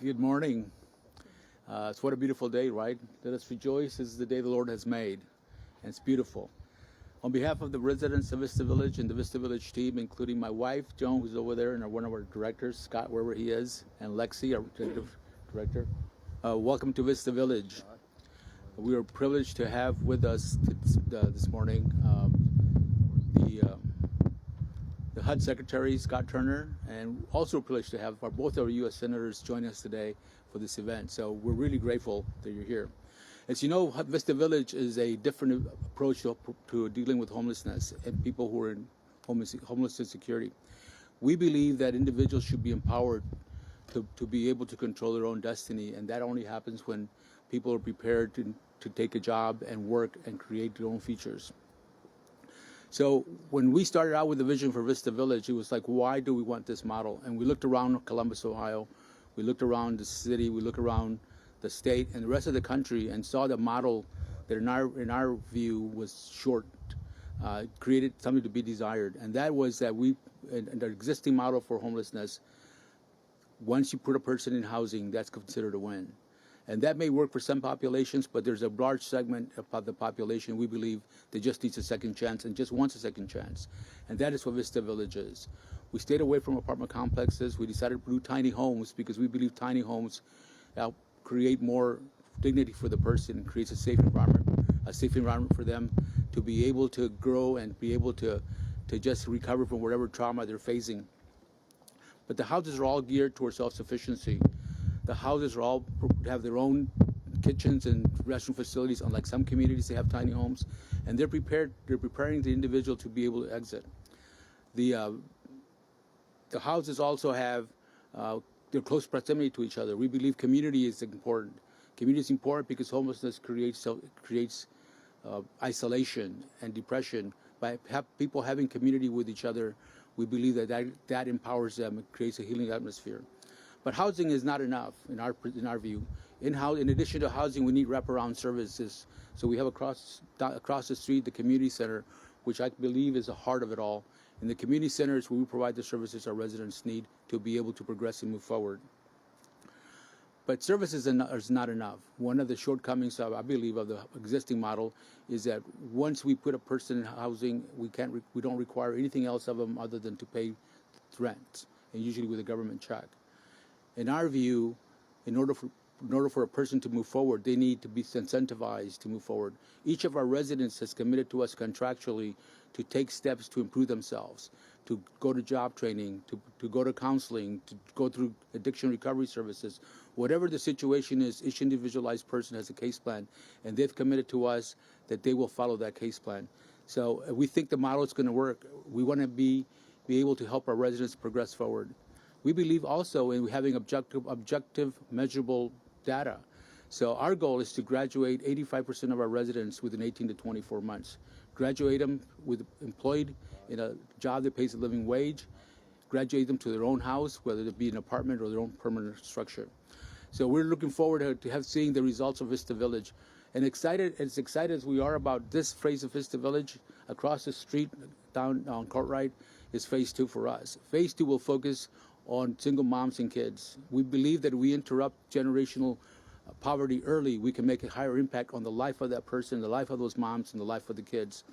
Good morning. It's what a beautiful day, right? Let us rejoice. This is the day the Lord has made, and it's beautiful. On behalf of the residents of Vista Village and the Vista Village team, including my wife, Joan, who's over there, and one of our directors, Scott, wherever he is, and Lexi, our executive director, welcome to Vista Village. We are privileged to have with us this morning the HUD Secretary, Scott Turner, and also privileged to have both our U.S. Senators join us today for this event. So we're really grateful that you're here. As you know, Vista Village is a different approach to dealing with homelessness and people who are in homeless insecurity. We believe that individuals should be empowered to be able to control their own destiny, and that only happens when people are prepared to take a job and work and create their own futures. So when we started out with the vision for Vista Village, it was like, why do we want this model? And we looked around Columbus, Ohio, we looked around the city, we looked around the state and the rest of the country and saw the model that in our view was short, created something to be desired. And that was that in the existing model for homelessness, once you put a person in housing, that's considered a win. And that may work for some populations, but there's a large segment of the population we believe that just needs a second chance and just wants a second chance. And that is what Vista Village is. We stayed away from apartment complexes. We decided to do tiny homes because we believe tiny homes help create more dignity for the person, creates a safe environment for them to be able to grow and be able to just recover from whatever trauma they're facing. But the houses are all geared towards self-sufficiency. The houses have their own kitchens and restroom facilities. Unlike some communities, they have tiny homes, and they're preparing the individual to be able to exit. The houses also have their close proximity to each other. We believe community is important. Community is important because homelessness creates isolation and depression. By people having community with each other, we believe that empowers them and creates a healing atmosphere. But housing is not enough in our view. In addition to housing, we need wraparound services. So we have across the street the community center, which I believe is the heart of it all. In the community centers, where we provide the services our residents need to be able to progress and move forward. But services is not enough. One of the shortcomings, I believe, of the existing model is that once we put a person in housing, we don't require anything else of them other than to pay rent, and usually with a government check. In our view, in order for a person to move forward, they need to be incentivized to move forward. Each of our residents has committed to us contractually to take steps to improve themselves, to go to job training, to go to counseling, to go through addiction recovery services. Whatever the situation is, each individualized person has a case plan, and they've committed to us that they will follow that case plan. So we think the model is going to work. We want to be able to help our residents progress forward. We believe also in having objective, measurable data. So our goal is to graduate 85% of our residents within 18 to 24 months. Graduate them employed in a job that pays a living wage. Graduate them to their own house, whether it be an apartment or their own permanent structure. So we're looking forward to seeing the results of Vista Village. And as excited as we are about this phase of Vista Village, across the street down on Cartwright is phase 2 for us. Phase 2 will focus on single moms and kids. We believe that if we interrupt generational poverty early, we can make a higher impact on the life of that person, the life of those moms, and the life of the kids.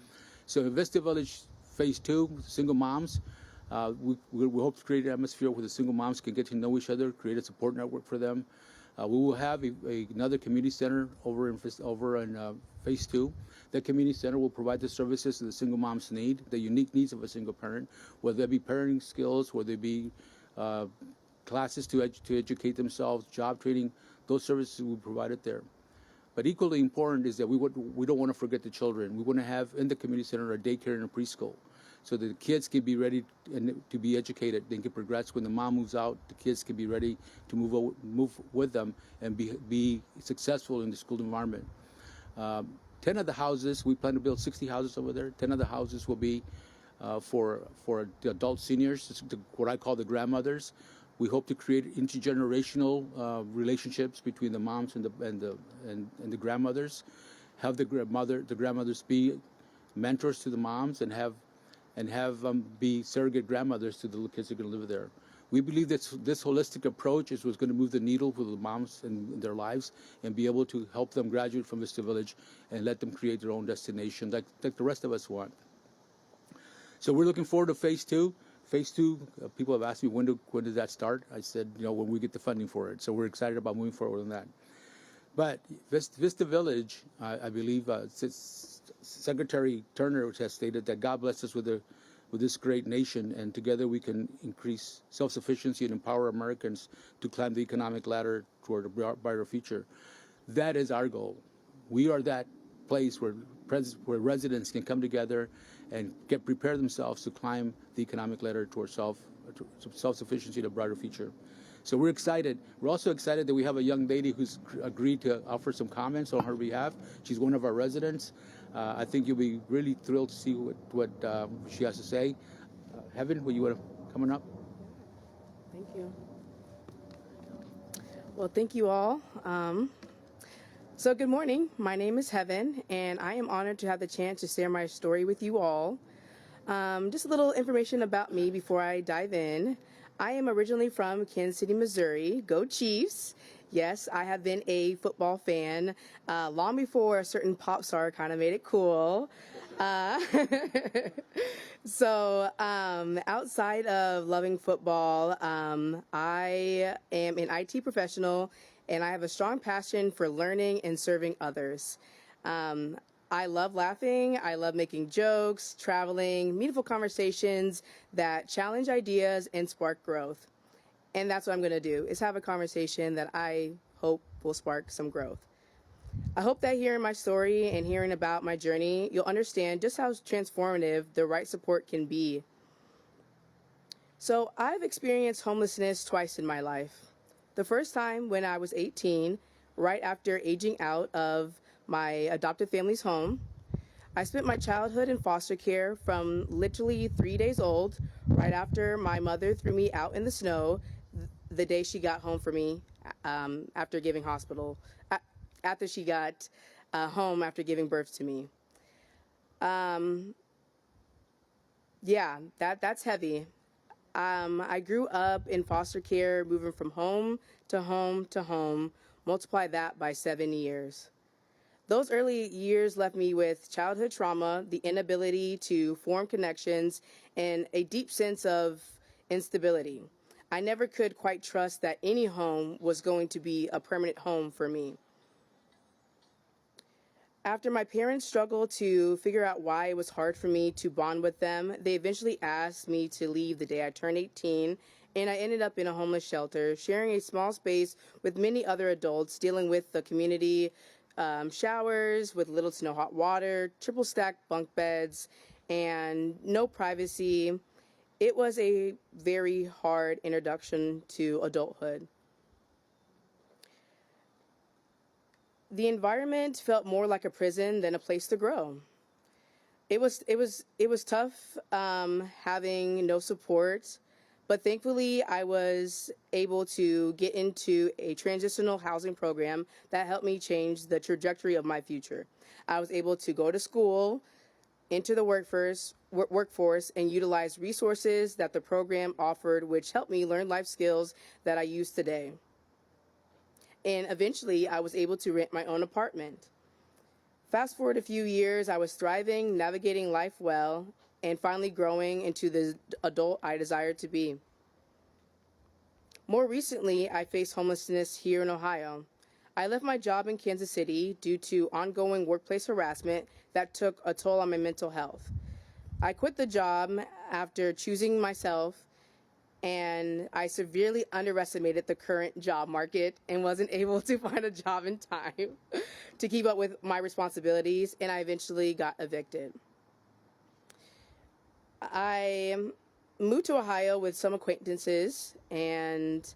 So in Vista Village Phase 2, single moms, we hope to create an atmosphere where the single moms can get to know each other, create a support network for them. We will have another community center over in Phase 2. That community center will provide the services that the single moms need, the unique needs of a single parent, whether they be parenting skills, whether they be classes to educate themselves, job training. Those services will be provided there. But equally important is that we don't want to forget the children. We want to have in the community center a daycare and a preschool, so that the kids can be ready to be educated. They can progress. When the mom moves out, the kids can be ready to move with them and be successful in the school environment. 10 of the houses, we plan to build 60 houses over there. 10 of the houses will be for the adult seniors, what I call the grandmothers. We hope to create intergenerational relationships between the moms and the grandmothers. Have the grandmothers be mentors to the moms and have be surrogate grandmothers to the little kids that are going to live there. We believe that this holistic approach is what's going to move the needle for the moms in their lives and be able to help them graduate from Vista Village and let them create their own destination like the rest of us want. So we're looking forward to phase two. Phase two, people have asked me when does that start? I said, when we get the funding for it. So we're excited about moving forward on that. But Vista Village, I believe Secretary Turner has stated that God blessed us with this great nation, and together we can increase self-sufficiency and empower Americans to climb the economic ladder toward a brighter future. That is our goal. We are that place where residents can come together and prepare themselves to climb the economic ladder towards self-sufficiency and a brighter future. So we're excited. We're also excited that we have a young lady who's agreed to offer some comments on her behalf. She's one of our residents. I think you'll be really thrilled to see what she has to say. Heaven, will you want to come on up? Thank you. Well, thank you all. So good morning. My name is Heaven, and I am honored to have the chance to share my story with you all. Just a little information about me before I dive in. I am originally from Kansas City, Missouri. Go Chiefs. Yes, I have been a football fan long before a certain pop star kind of made it cool. So outside of loving football, I am an IT professional, and I have a strong passion for learning and serving others. I love laughing, I love making jokes, traveling, meaningful conversations that challenge ideas and spark growth. And that's what I'm going to do, is have a conversation that I hope will spark some growth. I hope that hearing my story and hearing about my journey, you'll understand just how transformative the right support can be. So I've experienced homelessness twice in my life. The first time when I was 18, right after aging out of my adopted family's home. I spent my childhood in foster care from literally 3 days old, right after my mother threw me out in the snow the day she got home for me after she got home after giving birth to me. Yeah, that's heavy. I grew up in foster care, moving from home to home to home. Multiply that by 7 years. Those early years left me with childhood trauma, the inability to form connections, and a deep sense of instability. I never could quite trust that any home was going to be a permanent home for me. After my parents struggled to figure out why it was hard for me to bond with them, they eventually asked me to leave the day I turned 18, and I ended up in a homeless shelter, sharing a small space with many other adults, dealing with the community showers with little to no hot water, triple stacked bunk beds, and no privacy. It was a very hard introduction to adulthood. The environment felt more like a prison than a place to grow. It was tough having no support, but thankfully I was able to get into a transitional housing program that helped me change the trajectory of my future. I was able to go to school, enter the workforce, and utilize resources that the program offered, which helped me learn life skills that I use today. And eventually I was able to rent my own apartment. Fast forward a few years, I was thriving, navigating life well, and finally growing into the adult I desired to be. More recently, I faced homelessness here in Ohio. I left my job in Kansas City due to ongoing workplace harassment that took a toll on my mental health. I quit the job after choosing myself, and I severely underestimated the current job market and wasn't able to find a job in time to keep up with my responsibilities, and I eventually got evicted. I moved to Ohio with some acquaintances, and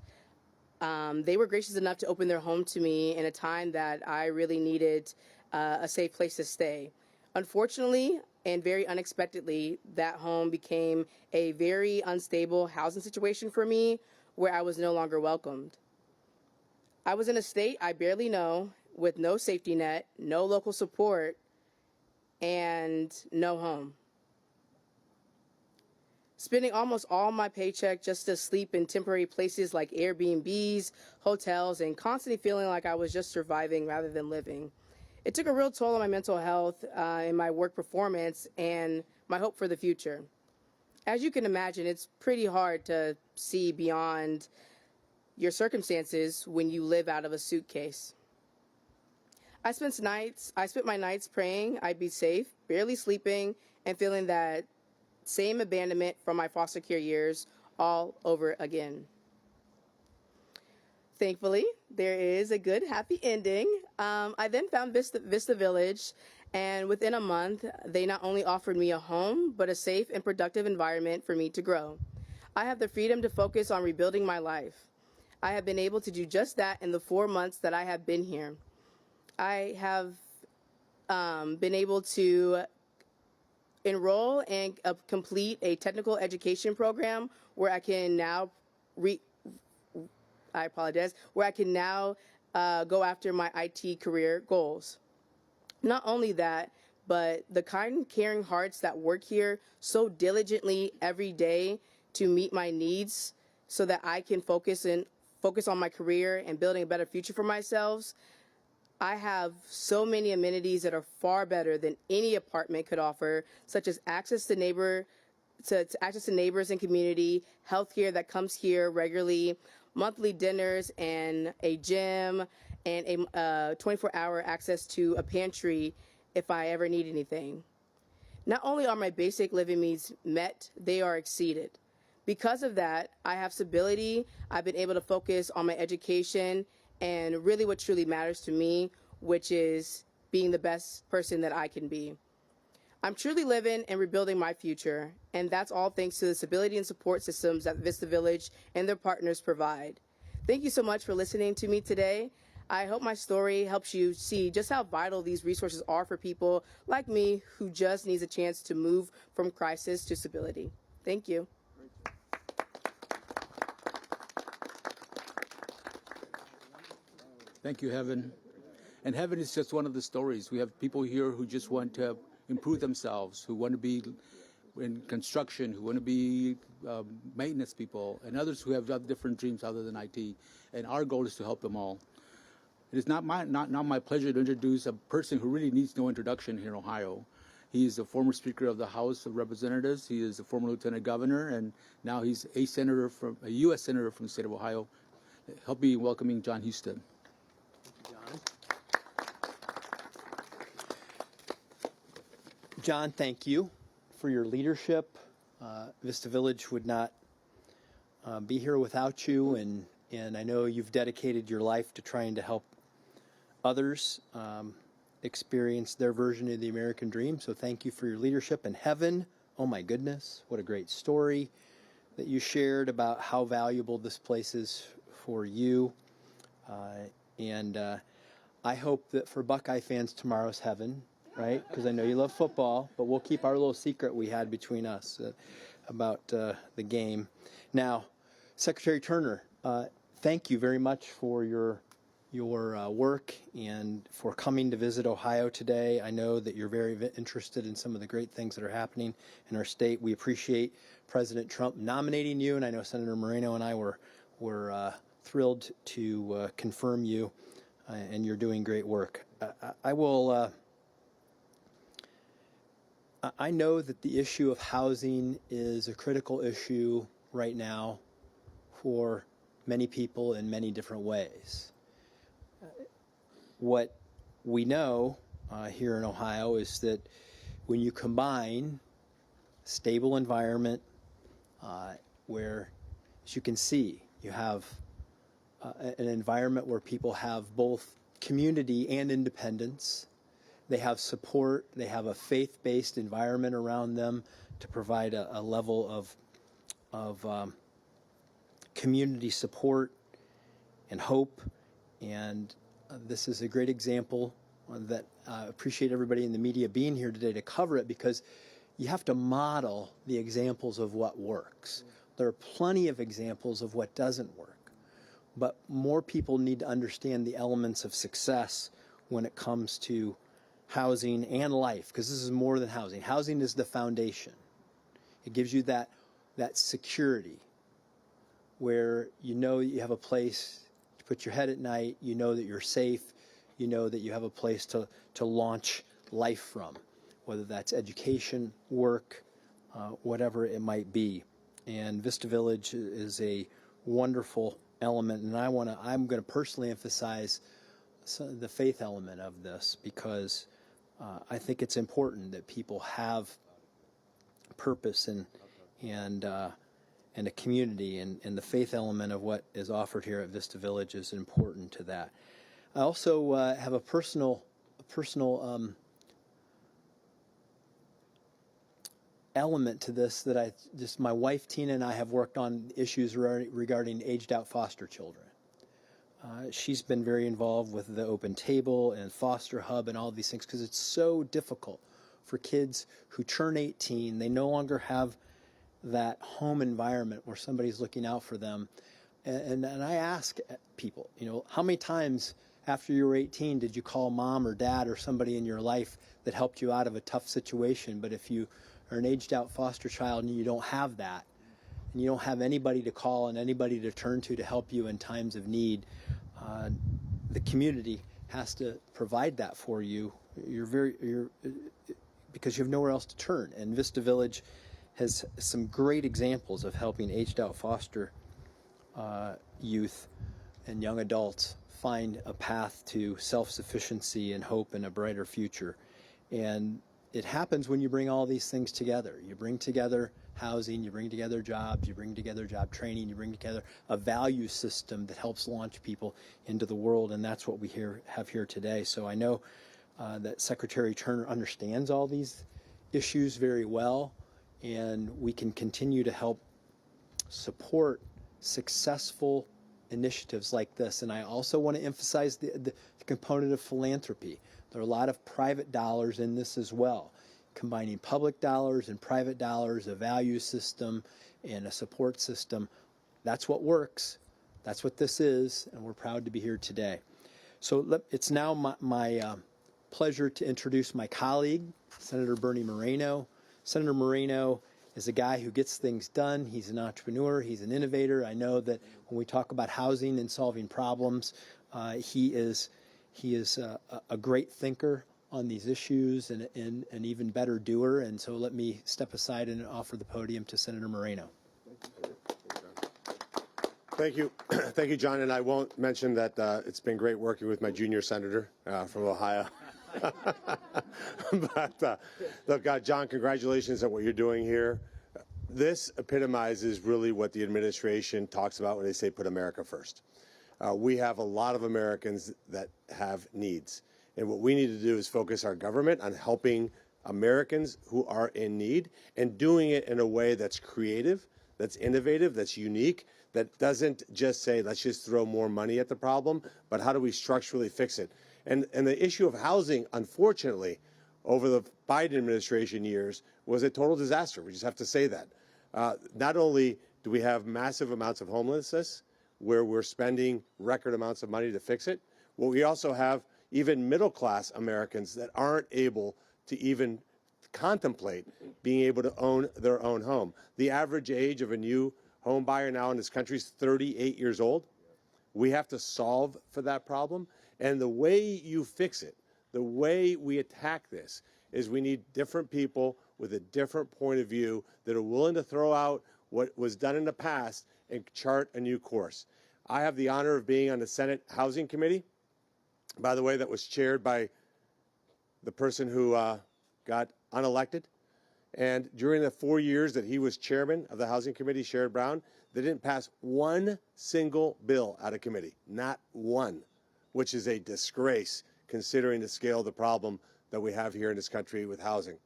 they were gracious enough to open their home to me in a time that I really needed a safe place to stay. Unfortunately, and very unexpectedly, that home became a very unstable housing situation for me where I was no longer welcomed. I was in a state I barely know, with no safety net, no local support, and no home. spending almost all my paycheck just to sleep in temporary places like Airbnbs, hotels, and constantly feeling like I was just surviving rather than living. It took a real toll on my mental health and my work performance and my hope for the future. As you can imagine, it's pretty hard to see beyond your circumstances when you live out of a suitcase. I spent my nights praying I'd be safe, barely sleeping, and feeling that same abandonment from my foster care years all over again. Thankfully, there is a good, happy ending. I then found Vista Village, and within a month, they not only offered me a home, but a safe and productive environment for me to grow. I have the freedom to focus on rebuilding my life. I have been able to do just that in the 4 months that I have been here. I have been able to enroll and complete a technical education program where I can now where I can now go after my IT career goals. Not only that, but the kind, caring hearts that work here so diligently every day to meet my needs so that I can focus on my career and building a better future for myself. I have so many amenities that are far better than any apartment could offer, such as access to neighbors and community, healthcare that comes here regularly, monthly dinners and a gym, and a 24-hour access to a pantry if I ever need anything. Not only are my basic living needs met, they are exceeded. Because of that, I have stability. I've been able to focus on my education and really what truly matters to me, which is being the best person that I can be. I'm truly living and rebuilding my future, and that's all thanks to the stability and support systems that Vista Village and their partners provide. Thank you so much for listening to me today. I hope my story helps you see just how vital these resources are for people like me who just needs a chance to move from crisis to stability. Thank you. Thank you, Heaven. And Heaven is just one of the stories. We have people here who just want to improve themselves, who want to be in construction, who want to be maintenance people, and others who have different dreams other than IT. And our goal is to help them all. It is not my pleasure to introduce a person who really needs no introduction here in Ohio. He is a former Speaker of the House of Representatives. He is a former Lieutenant Governor, and now he's a U.S. Senator from the state of Ohio. Help me in welcoming John Husted. John, thank you for your leadership. Vista Village would not be here without you, and I know you've dedicated your life to trying to help others experience their version of the American dream. So thank you for your leadership. And Heaven, oh my goodness, what a great story that you shared about how valuable this place is for you. And I hope that for Buckeye fans, tomorrow's heaven, right? Because I know you love football, but we'll keep our little secret we had between us about the game. Now, Secretary Turner, thank you very much for your work and for coming to visit Ohio today. I know that you're very interested in some of the great things that are happening in our state. We appreciate President Trump nominating you, and I know Senator Moreno and I were thrilled to confirm you, and you're doing great work. I know that the issue of housing is a critical issue right now for many people in many different ways. What we know here in Ohio is that when you combine stable environment where, as you can see, you have an environment where people have both community and independence. They have support. They have a faith-based environment around them to provide a level of community support and hope. And this is a great example that I appreciate everybody in the media being here today to cover it, because you have to model the examples of what works. There are plenty of examples of what doesn't work, but more people need to understand the elements of success when it comes to housing and life, because this is more than housing. Housing is the foundation. It gives you that that security where you know you have a place to put your head at night, you know that you're safe, you know that you have a place to launch life from, whether that's education, work, whatever it might be. And Vista Village is a wonderful element, and I'm going to personally emphasize the faith element of this, because I think it's important that people have purpose and a community, and the faith element of what is offered here at Vista Village is important to that. I also have a personal element to this that my wife Tina and I have worked on issues regarding aged out foster children. She's been very involved with the Open Table and Foster Hub and all these things, because it's so difficult for kids who turn 18. They no longer have that home environment where somebody's looking out for them. And I ask people, how many times after you were 18 did you call mom or dad or somebody in your life that helped you out of a tough situation? But if you are an aged out foster child and you don't have that, and you don't have anybody to call and anybody to turn to help you in times of need, the community has to provide that for you. Because you have nowhere else to turn. And Vista Village has some great examples of helping aged out foster youth and young adults find a path to self-sufficiency and hope and a brighter future. And it happens when you bring all these things together. You bring together housing, you bring together jobs, you bring together job training, you bring together a value system that helps launch people into the world, and that's what we have here today. So I know that Secretary Turner understands all these issues very well, and we can continue to help support successful initiatives like this. And I also want to emphasize the component of philanthropy. There are a lot of private dollars in this as well, combining public dollars and private dollars, a value system and a support system. That's what works. That's what this is, and we're proud to be here today. So it's now my pleasure to introduce my colleague, Senator Bernie Moreno. Senator Moreno is a guy who gets things done. He's an entrepreneur. He's an innovator. I know that when we talk about housing and solving problems, he is a great thinker on these issues and an even better doer. And so let me step aside and offer the podium to Senator Moreno. Thank you. Thank you, John. And I won't mention that it's been great working with my junior senator from Ohio. But look, John, congratulations on what you're doing here. This epitomizes really what the administration talks about when they say put America first. We have a lot of Americans that have needs. And what we need to do is focus our government on helping Americans who are in need and doing it in a way that's creative, that's innovative, that's unique, that doesn't just say, let's just throw more money at the problem, but how do we structurally fix it? And the issue of housing, unfortunately, over the Biden administration years was a total disaster. We just have to say that. Not only do we have massive amounts of homelessness, where we're spending record amounts of money to fix it, well, we also have even middle-class Americans that aren't able to even contemplate being able to own their own home. The average age of a new home buyer now in this country is 38 years old. We have to solve for that problem. And the way you fix it, the way we attack this, is we need different people with a different point of view that are willing to throw out what was done in the past and chart a new course. I have the honor of being on the Senate Housing Committee, by the way, that was chaired by the person who got unelected. And during the 4 years that he was chairman of the Housing Committee, Sherrod Brown, they didn't pass one single bill out of committee, not one, which is a disgrace considering the scale of the problem that we have here in this country with housing.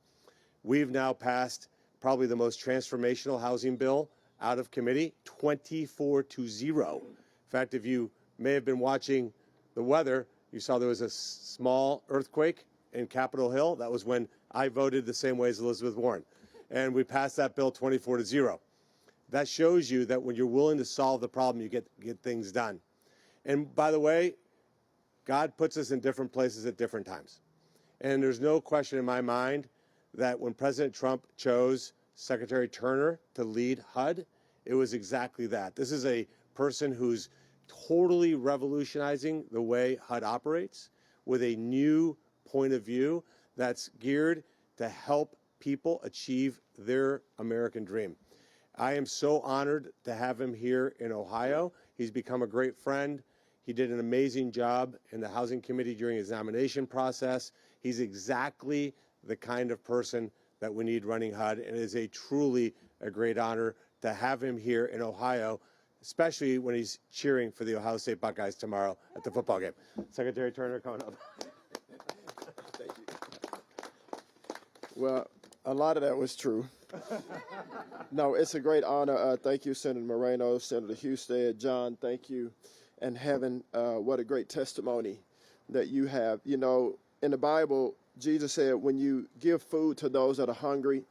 We've now passed probably the most transformational housing bill out of committee, 24-0. In fact, if you may have been watching the weather, you saw there was a small earthquake in Capitol Hill. That was when I voted the same way as Elizabeth Warren. And we passed that bill 24-0. That shows you that when you're willing to solve the problem, you get things done. And by the way, God puts us in different places at different times. And there's no question in my mind that when President Trump chose Secretary Turner to lead HUD, it was exactly that. This is a person who's totally revolutionizing the way HUD operates with a new point of view that's geared to help people achieve their American dream. I am so honored to have him here in Ohio. He's become a great friend. He did an amazing job in the Housing Committee during his nomination process. He's exactly the kind of person that we need running HUD, and it is truly a great honor to have him here in Ohio, especially when he's cheering for the Ohio State Buckeyes tomorrow at the football game. Secretary Turner, coming up. Thank you. Well, a lot of that was true. No, it's a great honor. Thank you, Senator Moreno, Senator Husted, John, thank you. And Heaven, what a great testimony that you have. You know, in the Bible, Jesus said, when you give food to those that are hungry,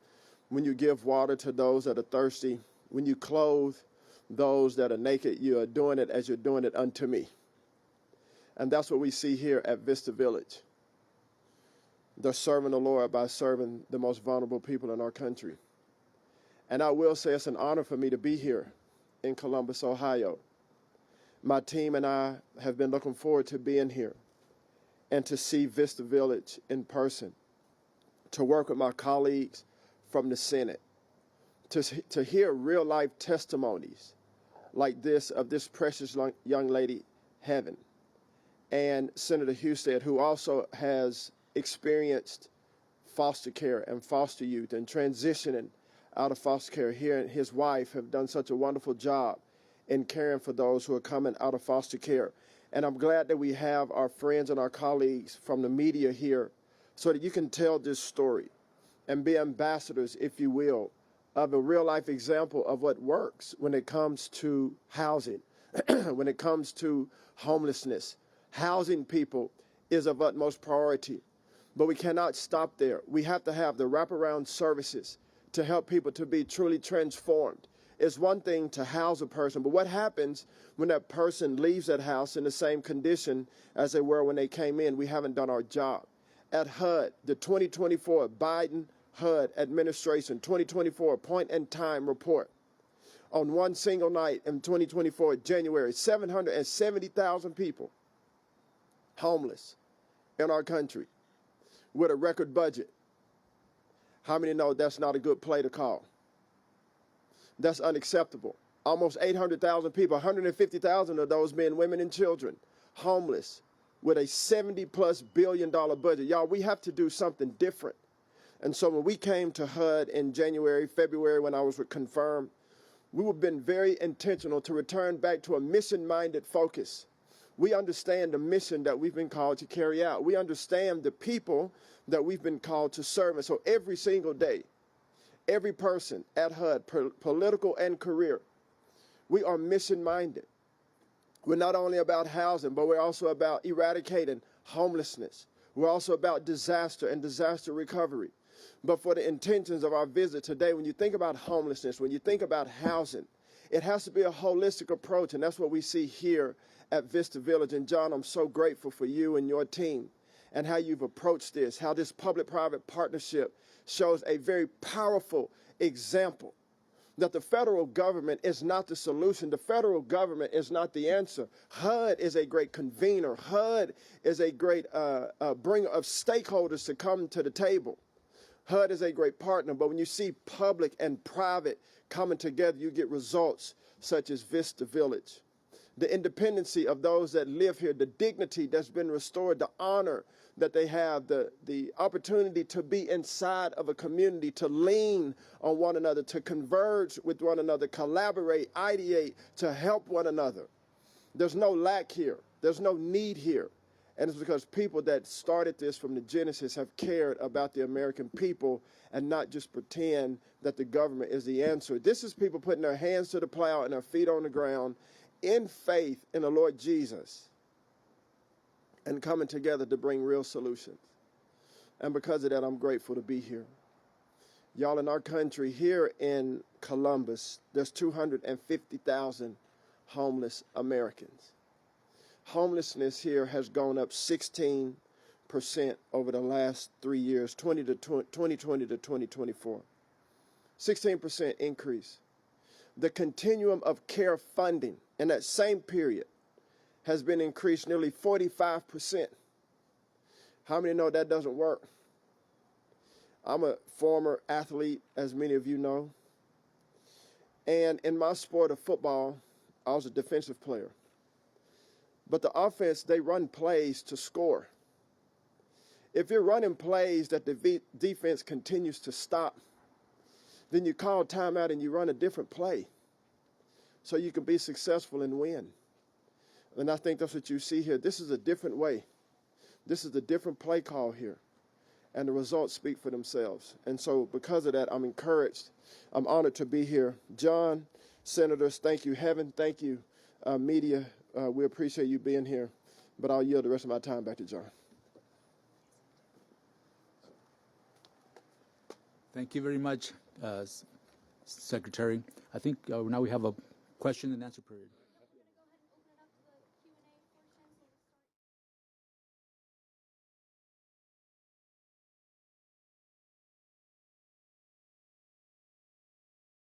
when you give water to those that are thirsty, when you clothe those that are naked, you are doing it as you're doing it unto me. And that's what we see here at Vista Village. They're serving the Lord by serving the most vulnerable people in our country. And I will say it's an honor for me to be here in Columbus, Ohio. My team and I have been looking forward to being here and to see Vista Village in person, to work with my colleagues from the Senate, to hear real-life testimonies like this of this precious young lady, Heaven, and Senator Husted, who also has experienced foster care and foster youth and transitioning out of foster care. He and his wife have done such a wonderful job in caring for those who are coming out of foster care. And I'm glad that we have our friends and our colleagues from the media here so that you can tell this story and be ambassadors, if you will, of a real-life example of what works when it comes to housing, when it comes to homelessness. Housing people is of utmost priority, but we cannot stop there. We have to have the wraparound services to help people to be truly transformed. It's one thing to house a person, but what happens when that person leaves that house in the same condition as they were when they came in? We haven't done our job. At HUD, the 2024 Biden HUD administration 2024 point in time report, on one single night in 2024, January, 770,000 people homeless in our country with a record budget. How many know that's not a good play to call? That's unacceptable. Almost 800,000 people, 150,000 of those men, women, and children, homeless with a $70+ billion budget. Y'all, we have to do something different. And so when we came to HUD in January, February, when I was confirmed, we have been very intentional to return back to a mission-minded focus. We understand the mission that we've been called to carry out. We understand the people that we've been called to serve. And so every single day, every person at HUD, political and career, we are mission-minded. We're not only about housing, but we're also about eradicating homelessness. We're also about disaster and disaster recovery. But for the intentions of our visit today, when you think about homelessness, when you think about housing, it has to be a holistic approach, and that's what we see here at Vista Village. And John, I'm so grateful for you and your team and how you've approached this, how this public-private partnership shows a very powerful example that the federal government is not the solution. The federal government is not the answer. HUD is a great convener. HUD is a great bringer of stakeholders to come to the table. HUD is a great partner, but when you see public and private coming together, you get results such as Vista Village. The independency of those that live here, the dignity that's been restored, the honor that they have, the opportunity to be inside of a community, to lean on one another, to converge with one another, collaborate, ideate, to help one another. There's no lack here. There's no need here. And it's because people that started this from the Genesis have cared about the American people and not just pretend that the government is the answer. This is people putting their hands to the plow and their feet on the ground in faith in the Lord Jesus and coming together to bring real solutions. And because of that, I'm grateful to be here. Y'all, in our country, here in Columbus, there's 250,000 homeless Americans. Homelessness here has gone up 16% over the last 3 years, 2020 to 2024. 16% increase. The continuum of care funding in that same period has been increased nearly 45%. How many know that doesn't work? I'm a former athlete, as many of you know. And in my sport of football, I was a defensive player. But the offense, they run plays to score. If you're running plays that the defense continues to stop, then you call timeout and you run a different play so you can be successful and win. And I think that's what you see here. This is a different way. This is a different play call here. And the results speak for themselves. And so because of that, I'm encouraged. I'm honored to be here. John, senators, thank you. Heaven, thank you. Media, we appreciate you being here. But I'll yield the rest of my time back to John. Thank you very much, Secretary. I think now we have a question and answer period.